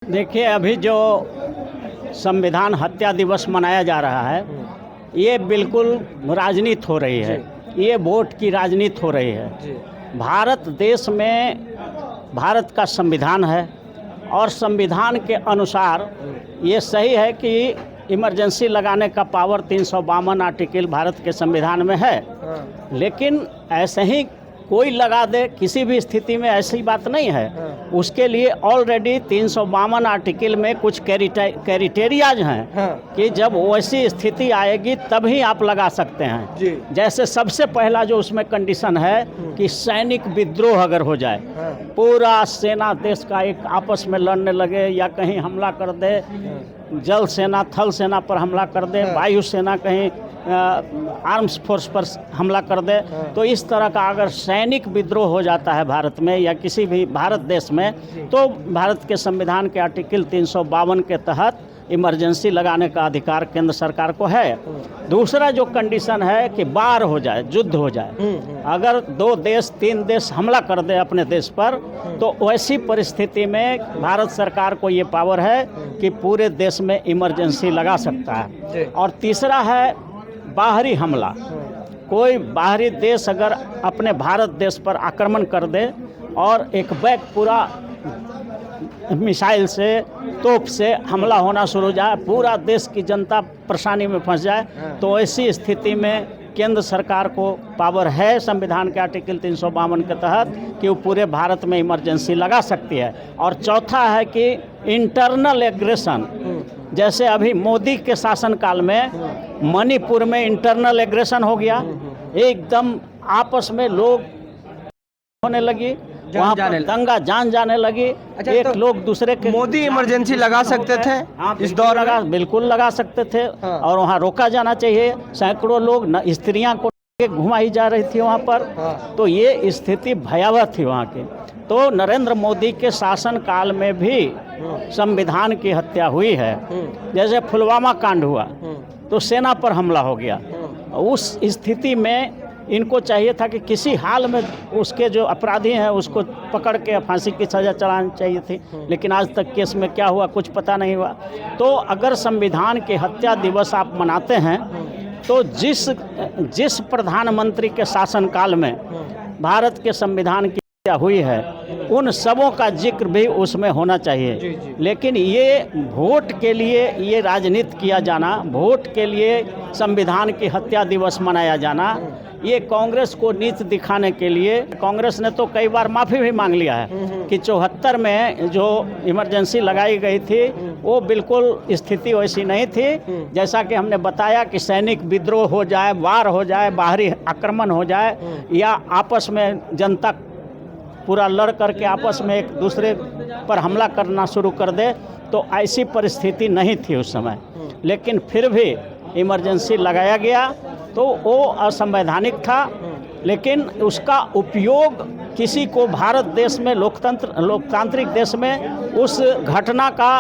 देखिए, अभी जो संविधान हत्या दिवस मनाया जा रहा है, ये बिल्कुल राजनीति हो रही है। ये वोट की राजनीति हो रही है। भारत देश में भारत का संविधान है और संविधान के अनुसार ये सही है कि इमरजेंसी लगाने का पावर 352 आर्टिकल भारत के संविधान में है। लेकिन ऐसे ही कोई लगा दे किसी भी स्थिति में, ऐसी बात नहीं है। उसके लिए ऑलरेडी 352 आर्टिकल में कुछ क्राइटेरियाज हैं कि जब वैसी स्थिति आएगी तभी आप लगा सकते हैं। जैसे सबसे पहला जो उसमें कंडीशन है कि सैनिक विद्रोह अगर हो जाए, पूरा सेना देश का एक आपस में लड़ने लगे या कहीं हमला कर दे, जल सेना थल सेना पर हमला कर दे, वायु सेना कहीं आर्म्स फोर्स पर हमला कर दे, तो इस तरह का अगर सैनिक विद्रोह हो जाता है भारत में या किसी भी भारत देश में, तो भारत के संविधान के आर्टिकल 352 के तहत इमरजेंसी लगाने का अधिकार केंद्र सरकार को है। दूसरा जो कंडीशन है कि वार हो जाए, युद्ध हो जाए, अगर 2 देश 3 देश हमला कर दे अपने देश पर, तो वैसी परिस्थिति में भारत सरकार को ये पावर है कि पूरे देश में इमरजेंसी लगा सकता है। और तीसरा है बाहरी हमला। कोई बाहरी देश अगर अपने भारत देश पर आक्रमण कर दे और एक बैग पूरा मिसाइल से, तोप से हमला होना शुरू हो जाए, पूरा देश की जनता परेशानी में फंस जाए, तो ऐसी स्थिति में केंद्र सरकार को पावर है संविधान के आर्टिकल 352 के तहत कि वो पूरे भारत में इमरजेंसी लगा सकती है। और चौथा है कि इंटरनल एग्रेशन, जैसे अभी मोदी के शासनकाल में मणिपुर में इंटरनल एग्रेशन हो गया, एकदम आपस में लोग होने लगी, वहाँ पर दंगा जान जाने लगी। अच्छा, एक तो लोग दूसरे के मोदी इमरजेंसी लगा सकते थे इस दौर बिल्कुल लगा सकते थे। और वहाँ रोका जाना चाहिए। सैकड़ों लोग स्त्रियाँ को घुमाई जा रही थी वहाँ पर। तो ये स्थिति भयावह थी वहाँ की। तो नरेंद्र मोदी के शासन काल में भी संविधान की हत्या हुई है। जैसे पुलवामा कांड हुआ तो सेना पर हमला हो गया। उस स्थिति में इनको चाहिए था कि किसी हाल में उसके जो अपराधी हैं उसको पकड़ के फांसी की सज़ा चलानी चाहिए थी, लेकिन आज तक केस में क्या हुआ कुछ पता नहीं हुआ। तो अगर संविधान के हत्या दिवस आप मनाते हैं तो जिस प्रधानमंत्री के शासनकाल में भारत के संविधान की हत्या हुई है, उन सबों का जिक्र भी उसमें होना चाहिए। लेकिन ये वोट के लिए ये राजनीति किया जाना, वोट के लिए संविधान की हत्या दिवस मनाया जाना, ये कांग्रेस को नीच दिखाने के लिए कांग्रेस ने तो कई बार माफ़ी भी मांग लिया है कि 74 में जो इमरजेंसी लगाई गई थी वो बिल्कुल स्थिति वैसी नहीं थी। जैसा कि हमने बताया कि सैनिक विद्रोह हो जाए, वार हो जाए, बाहरी आक्रमण हो जाए या आपस में जनता पूरा लड़ करके आपस में एक दूसरे पर हमला करना शुरू कर दे, तो ऐसी परिस्थिति नहीं थी उस समय। लेकिन फिर भी इमरजेंसी लगाया गया तो वो असंवैधानिक था। लेकिन उसका उपयोग किसी को भारत देश में लोकतांत्रिक देश में उस घटना का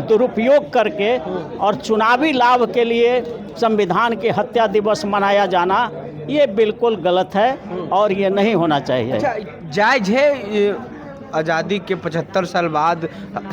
दुरुपयोग करके और चुनावी लाभ के लिए संविधान के हत्या दिवस मनाया जाना, ये बिल्कुल गलत है और ये नहीं होना चाहिए। अच्छा, जायज़ है आज़ादी के 75 साल बाद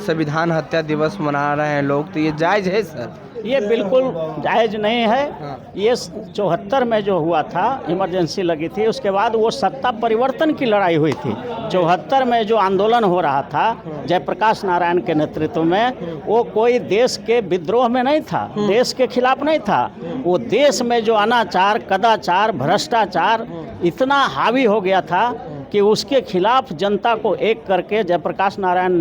संविधान हत्या दिवस मना रहे हैं लोग, तो ये जायज़ है सर? ये बिल्कुल जायज़ नहीं है। ये 74 में जो हुआ था, इमरजेंसी लगी थी, उसके बाद वो सत्ता परिवर्तन की लड़ाई हुई थी। 74 में जो आंदोलन हो रहा था जयप्रकाश नारायण के नेतृत्व में, वो कोई देश के विद्रोह में नहीं था, देश के खिलाफ नहीं था। वो देश में जो अनाचार, कदाचार, भ्रष्टाचार इतना हावी हो गया था कि उसके खिलाफ जनता को एक करके जयप्रकाश नारायण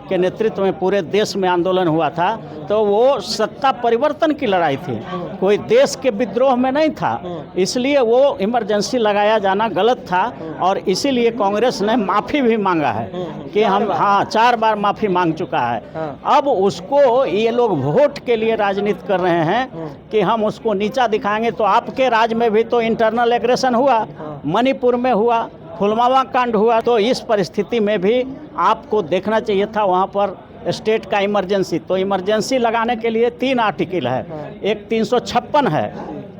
के नेतृत्व में पूरे देश में आंदोलन हुआ था। तो वो सत्ता परिवर्तन की लड़ाई थी, कोई देश के विद्रोह में नहीं था। इसलिए वो इमरजेंसी लगाया जाना गलत था और इसीलिए कांग्रेस ने माफ़ी भी मांगा है कि हम 4 बार माफ़ी मांग चुका है। अब उसको ये लोग वोट के लिए राजनीति कर रहे हैं कि हम उसको नीचा दिखाएंगे। तो आपके राज्य में भी तो इंटरनल एग्रेशन हुआ, मणिपुर में हुआ, पुलवामा कांड हुआ। तो इस परिस्थिति में भी आपको देखना चाहिए था वहाँ पर स्टेट का इमरजेंसी। तो इमरजेंसी लगाने के लिए 3 आर्टिकल है। एक 356 है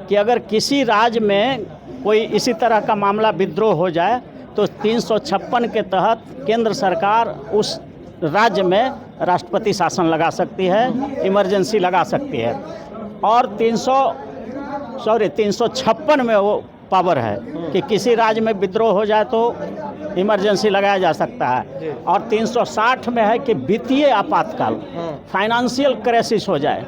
कि अगर किसी राज्य में कोई इसी तरह का मामला विद्रोह हो जाए तो 356 के तहत केंद्र सरकार उस राज्य में राष्ट्रपति शासन लगा सकती है, इमरजेंसी लगा सकती है। और 356 में वो पावर है कि किसी राज्य में विद्रोह हो जाए तो इमरजेंसी लगाया जा सकता है। और 360 में है कि वित्तीय आपातकाल, फाइनेंशियल क्राइसिस हो जाए,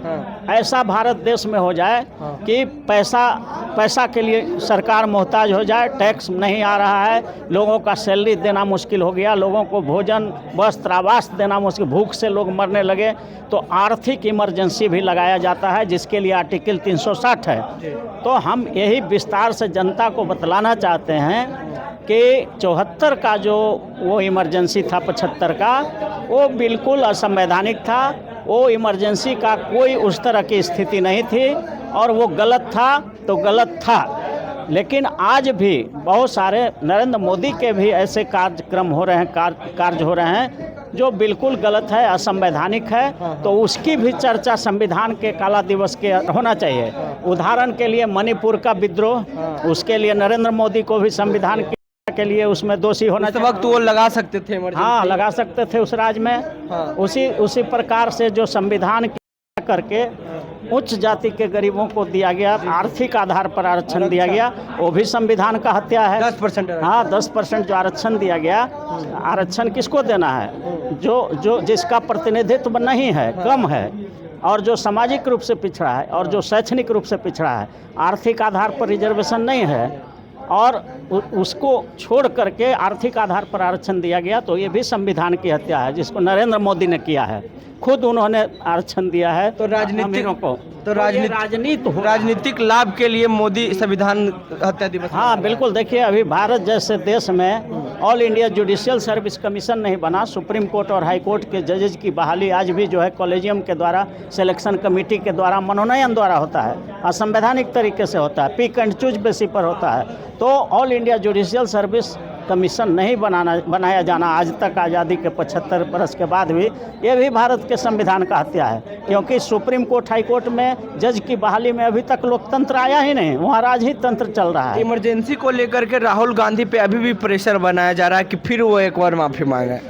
ऐसा भारत देश में हो जाए कि पैसा के लिए सरकार मोहताज हो जाए, टैक्स नहीं आ रहा है, लोगों का सैलरी देना मुश्किल हो गया, लोगों को भोजन वस्त्र आवास देना मुश्किल, भूख से लोग मरने लगे, तो आर्थिक इमरजेंसी भी लगाया जाता है, जिसके लिए आर्टिकल 360 है। तो हम यही विस्तार से जनता को बतलाना चाहते हैं कि 74 का जो वो इमरजेंसी था 75 का, वो बिल्कुल असंवैधानिक था। वो इमरजेंसी का कोई उस तरह की स्थिति नहीं थी और वो गलत था तो गलत था। लेकिन आज भी बहुत सारे नरेंद्र मोदी के भी ऐसे कार्यक्रम हो रहे हैं, कार्य हो रहे हैं जो बिल्कुल गलत है, असंवैधानिक है, तो उसकी भी चर्चा संविधान के काला दिवस के होना चाहिए। उदाहरण के लिए मणिपुर का विद्रोह, उसके लिए नरेंद्र मोदी को भी संविधान के लिए उसमें दोषी होना चाहिए। वक्त वो लगा सकते थे, हाँ लगा सकते थे उस राज्य में। उसी प्रकार से जो संविधान करके उच्च जाति के गरीबों को दिया गया, आर्थिक आधार पर आरक्षण दिया गया, वो भी संविधान का हत्या है। 10%। हाँ 10% जो आरक्षण दिया गया, आरक्षण किसको देना है? जो जिसका प्रतिनिधित्व नहीं है, कम है, और जो सामाजिक रूप से पिछड़ा है और जो शैक्षणिक रूप से पिछड़ा है, आर्थिक आधार पर रिजर्वेशन नहीं है और उसको छोड़ करके आर्थिक आधार पर आरक्षण दिया गया, तो ये भी संविधान की हत्या है, जिसको नरेंद्र मोदी ने किया है। खुद उन्होंने आरक्षण दिया है। तो राजनीतिक लाभ के लिए मोदी संविधान हत्या दिवस। हाँ बिल्कुल, देखिए अभी भारत जैसे देश में all India judicial service commission नहीं बना। सुप्रीम कोर्ट और हाई कोर्ट के जजेज की बहाली आज भी जो है कॉलेजियम के द्वारा, सिलेक्शन कमेटी के द्वारा, मनोनयन द्वारा होता है, असंवैधानिक तरीके से होता है, पिक एंड चूज बेसिस पर होता है। तो all India judicial service commission नहीं बनाया जाना आज तक, आज़ादी के 75 वर्ष के बाद भी, ये भी भारत के संविधान का हत्या है। क्योंकि सुप्रीम कोर्ट, हाई कोर्ट में जज की बहाली में अभी तक लोकतंत्र आया ही नहीं, वहाँ राजतंत्र चल रहा है। इमरजेंसी को लेकर के राहुल गांधी पे अभी भी प्रेशर बनाया जा रहा है कि फिर वो एक बार माफ़ी मांगे।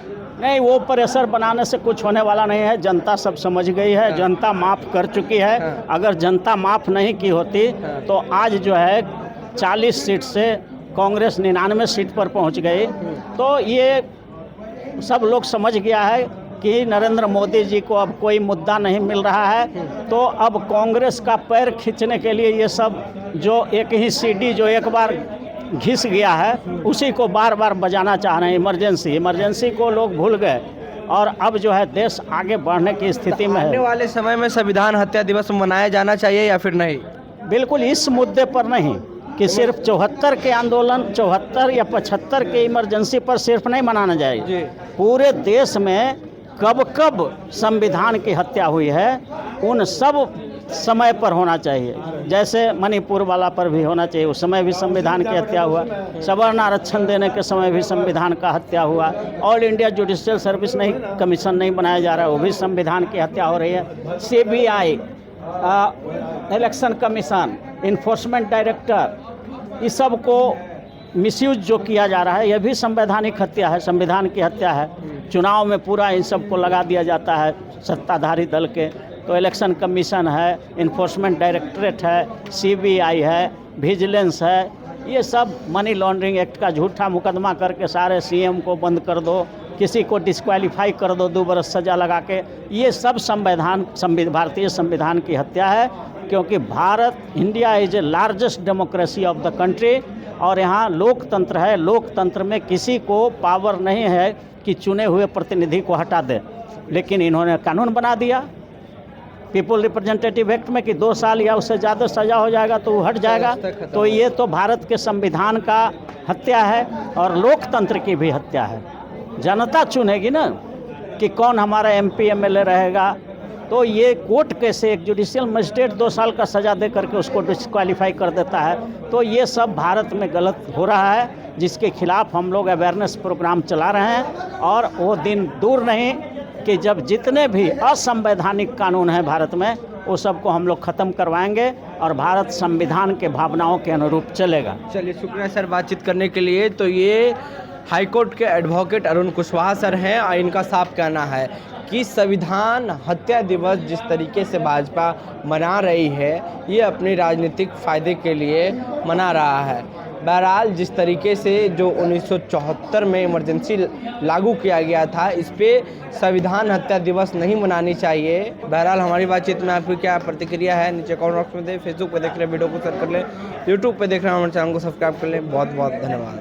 नहीं, वो प्रेशर बनाने से कुछ होने वाला नहीं है। जनता सब समझ गई है, जनता माफ़ कर चुकी है। अगर जनता माफ़ नहीं की होती तो आज जो है 40 सीट से कांग्रेस 99 सीट पर पहुंच गई। तो ये सब लोग समझ गया है कि नरेंद्र मोदी जी को अब कोई मुद्दा नहीं मिल रहा है। तो अब कांग्रेस का पैर खींचने के लिए ये सब जो एक ही सीडी जो एक बार घिस गया है, उसी को बार बार बजाना चाह रहे हैं। इमरजेंसी को लोग भूल गए और अब जो है देश आगे बढ़ने की स्थिति में है। आने वाले समय में संविधान हत्या दिवस मनाया जाना चाहिए या फिर नहीं? बिल्कुल इस मुद्दे पर नहीं कि सिर्फ 74 के आंदोलन, 74 या 75 के इमरजेंसी पर सिर्फ नहीं मनाना चाहिए। पूरे देश में कब कब संविधान की हत्या हुई है उन सब समय पर होना चाहिए। जैसे मणिपुर वाला पर भी होना चाहिए, उस समय भी संविधान की हत्या हुआ। सवर्ण आरक्षण देने के समय भी संविधान का हत्या हुआ। ऑल इंडिया जुडिशियल सर्विस नहीं कमीशन नहीं बनाया जा रहा है, वो भी संविधान की हत्या हो रही है। CBI, election commission, enforcement director, इस सब को मिसयूज जो किया जा रहा है, यह भी संवैधानिक हत्या है, संविधान की हत्या है। चुनाव में पूरा इन सब को लगा दिया जाता है सत्ताधारी दल के। तो इलेक्शन कमीशन है, इन्फोर्समेंट डायरेक्टरेट है, CBI है, विजिलेंस है, ये सब मनी लॉन्ड्रिंग एक्ट का झूठा मुकदमा करके सारे CM को बंद कर दो, किसी को डिस्क्वालीफाई कर दो 2 बरस सज़ा लगा के। ये सब भारतीय संविधान की हत्या है। क्योंकि India is a largest democracy of the country और यहाँ लोकतंत्र है। लोकतंत्र में किसी को पावर नहीं है कि चुने हुए प्रतिनिधि को हटा दे, लेकिन इन्होंने कानून बना दिया पीपल रिप्रेजेंटेटिव एक्ट में कि 2 साल या उससे ज़्यादा सज़ा हो जाएगा तो वो हट जाएगा। तो ये तो भारत के संविधान का हत्या है और लोकतंत्र की भी हत्या है। जनता चुनेगी ना कि कौन हमारा MP MLA रहेगा। तो ये कोर्ट कैसे एक जुडिशियल मजिस्ट्रेट 2 साल का सज़ा दे करके उसको डिस्क्वालीफाई कर देता है। तो ये सब भारत में गलत हो रहा है, जिसके खिलाफ हम लोग अवेयरनेस प्रोग्राम चला रहे हैं। और वो दिन दूर नहीं कि जब जितने भी असंवैधानिक कानून हैं भारत में, वो सबको हम लोग ख़त्म करवाएंगे और भारत संविधान के भावनाओं के अनुरूप चलेगा। चलिए, शुक्रिया सर बातचीत करने के लिए। तो ये हाईकोर्ट के एडवोकेट अरुण कुशवाहा सर हैं और इनका साफ कहना है कि संविधान हत्या दिवस जिस तरीके से भाजपा मना रही है ये अपने राजनीतिक फ़ायदे के लिए मना रहा है। बहरहाल जिस तरीके से जो 1974 में इमरजेंसी लागू किया गया था इस पे संविधान हत्या दिवस नहीं मनानी चाहिए। बहरहाल हमारी बातचीत में आपकी क्या प्रतिक्रिया है नीचे कमेंट बॉक्स में दें। फेसबुक पे देख रहे हैं वीडियो को शेयर कर लें, यूट्यूब पे देख रहे हैं हमारे चैनल को सब्सक्राइब कर लें। बहुत बहुत धन्यवाद।